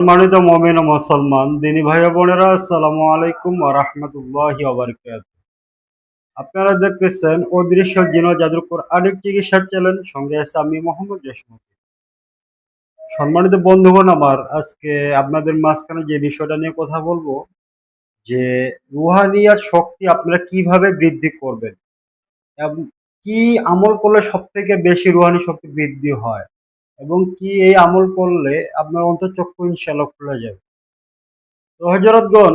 সম্মানিত মুমিন ও মুসলমান দিনী ভাই ও বোনেরা, আসসালামু আলাইকুম ওয়া রাহমাতুল্লাহি ওয়া বারাকাতুহু। আপনারা দেখতেছেন অদৃশ্য জিন ও জাদুর কোরআনিক চিকিৎসা চ্যানেল, সঙ্গে আছে আমি মোহাম্মদ জসিম। সম্মানিত বন্ধুগণ, আমার আজকে আপনাদের মাঝখানে যে বিষয়টা নিয়ে কথা বলবো, যে রুহানিয়াত শক্তি আপনারা কিভাবে বৃদ্ধি করবেন এবং কি আমল করলে সব থেকে বেশি রুহানি শক্তি বৃদ্ধি হয়, এবং কি এই আমল করলে আপনার অন্তঃচক্ষু ইনশাআল্লাহ খুলে যাবে। তো হযরতগণ,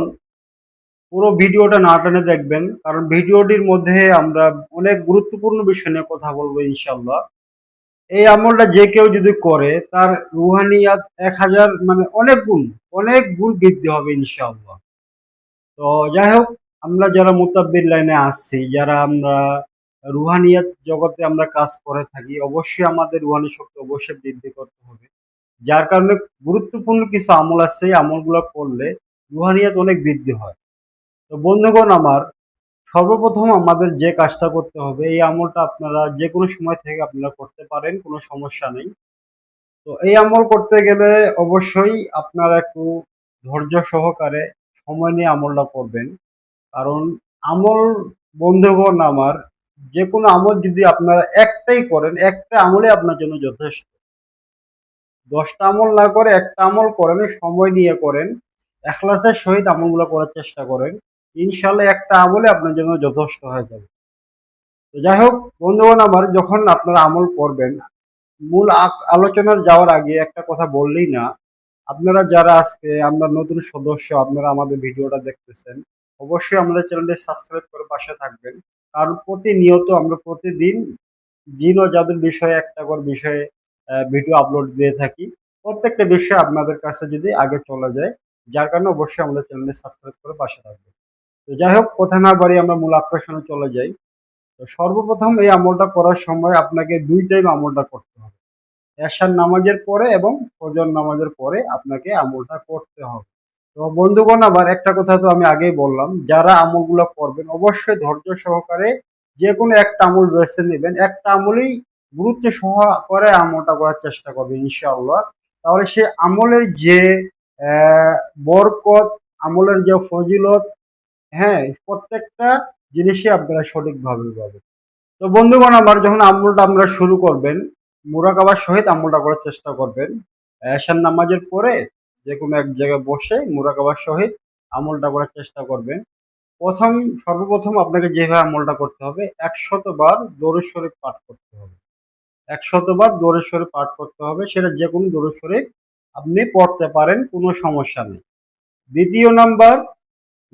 পুরো ভিডিওটা না টেনে দেখবেন, কারণ ভিডিওটির মধ্যে আমরা অনেক গুরুত্বপূর্ণ বিষয় নিয়ে কথা বলবো ইনশাআল্লাহ। এই আমলটা যে কেউ যদি করে, তার রুহানিয়াত 1000 মানে অনেক গুণ বৃদ্ধি হবে ইনশাআল্লাহ। তো যাই হোক, আমরা যারা মুতাব্বির লাইনে আসছি, যারা আমরা রুহানিয়াত জগতে আমরা কাজ করে থাকি, অবশ্যই আমাদের রুহানি শক্তি অবশ্যই বৃদ্ধি করতে হবে। যার কারণে গুরুত্বপূর্ণ কিছু আমল আছে, এই আমলগুলো করলে রুহানিয়াত অনেক বৃদ্ধি হয়। তো বন্ধুগণ আমার, সর্বপ্রথম আমাদের যে কাজটা করতে হবে, এই আমলটা আপনারা যে কোনো সময় থেকে আপনারা করতে পারেন, কোনো সমস্যা নেই। তো এই আমল করতে গেলে অবশ্যই আপনারা একটু ধৈর্য সহকারে সময় নিয়ে আমলটা করবেন। কারণ আমল, বন্ধুগণ আমার, যে কোনো আমল যদি আপনারা একটাই করেন, একটা আমলে আপনার জন্য যথেষ্ট। 10টা আমল না করে একটা আমল করেন, সময় নিয়ে করেন, এখলাসের সহিত আমলগুলো করার চেষ্টা করেন, ইনশাল্লাহ একটা আমলে আপনার জন্য যথেষ্ট হয়ে যাবে। তো যাই হোক বন্ধুগণ আমার, যখন আপনারা আমল করবেন, মূল আলোচনার যাওয়ার আগে একটা কথা বললেই না। আপনারা যারা আজকে আমরা নতুন সদস্য, আপনারা আমাদের ভিডিওটা দেখতেছেন, অবশ্যই আমাদের চ্যানেলটি সাবস্ক্রাইব করে পাশে থাকবেন। কারণ প্রতিনিয়ত আমরা প্রতিদিন জিন ও জাদুর বিষয়ে একটা করে বিষয়ে ভিডিও আপলোড দিয়ে থাকি। প্রত্যেকটা বিষয় আপনাদের কাছে যদি আগে চলে যায়, যার কারণে অবশ্যই আমাদের চ্যানেলটি সাবস্ক্রাইব করে পাশে থাকবেন। তো যাই হোক, কথা না বাড়িয়ে আমরা মূল আকর্ষণে চলে যাই। তো সর্বপ্রথম এই আমলটা করার সময় আপনাকে 2 টাইম আমলটা করতে হবে। এশার নামাজের পরে এবং ফজর নামাজের পরে আপনাকে আমলটা করতে হবে। তো বন্ধুগণ আমার, একটা কথা তো আমি আগেই বললাম, যারা আমলগুলো করবেন অবশ্যই ধৈর্য সহকারে যে কোনো একটা আমল বেছে নেবেন। একটা আমলেই গুরুত্ব সহকারে আমলটা করার চেষ্টা করবেন ইনশাআল্লাহ। তাহলে সে আমলের যে বরকত, আমলের যে ফজিলত, হ্যাঁ, প্রত্যেকটা জিনিসই আপনারা সঠিকভাবে পাবেন। তো বন্ধুগণ আমার, যখন আমলটা আপনারা শুরু করবেন, মুরাকাবার সহিত আমলটা করার চেষ্টা করবেন। এশার নামাজের পরে যে কোনো এক জায়গায় বসে মুরাকাবার সহিত আমলটা করার চেষ্টা করবেন। সর্বপ্রথম আপনাকে যেভাবে আমলটা করতে হবে, 100 বার দরুদ শরীফ পাঠ করতে হবে। 100 বার দরুদ শরীফ পাঠ করতে হবে, সেটা যে কোনো দরুদ শরীফ আপনি পড়তে পারেন, কোনো সমস্যা নেই। দ্বিতীয় নাম্বার,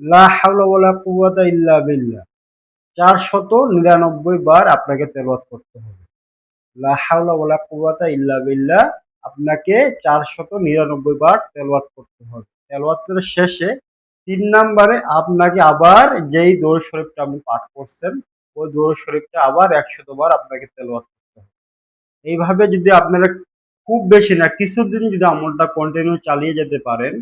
লা হাওলা ওয়ালা কুওয়াতা ইল্লা বিল্লাহ 499 বার আপনাকে তেলাওয়াত করতে হবে। লা হাওলা ওয়ালা কুওয়াতা ইল্লা বিল্লাহ আপনাকে 499 বার তেলাওয়াত করতে হবে। তেলাওয়াতের শেষে 3 নম্বরে আপনাকে আবার যেই দরুদ শরীফটা আপনি পাঠ করছেন, ওই দরুদ শরীফটা আবার 100 বার আপনাকে তেলাওয়াত করতে হবে। এইভাবে যদি আপনারা খুব বেশি না, কিছুদিন যদি আমলটা কন্টিনিউ চালিয়ে যেতে পারেন,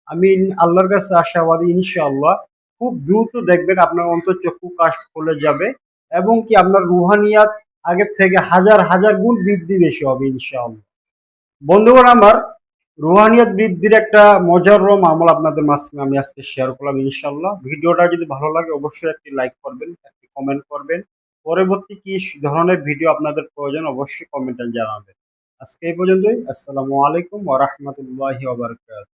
আমি আল্লাহর কাছে আশাবাদী ইনশাআল্লাহ খুব দ্রুত দেখবেন আপনার অন্তঃচক্ষু কাশ খুলে যাবে, এবং কি আপনার রুহানিয়াত আগের থেকে হাজার হাজার গুণ বৃদ্ধি বেশি হবে ইনশাআল্লাহ। বন্ধুগণ আমার, রুহানিয়াত বৃদ্ধির একটা মজাররম আমল আপনাদের মাঝখানে আমি আজকে শেয়ার করলাম ইনশাআল্লাহ। ভিডিওটা যদি ভালো লাগে অবশ্যই একটি লাইক করবেন, একটি কমেন্ট করবেন। পরবর্তী কি ধরনের ভিডিও আপনাদের প্রয়োজন অবশ্যই কমেন্টে জানাবেন। আজকে এই পর্যন্তই। আসসালামু আলাইকুম ওয়া রাহমাতুল্লাহি ওয়া বারাকাতুহু।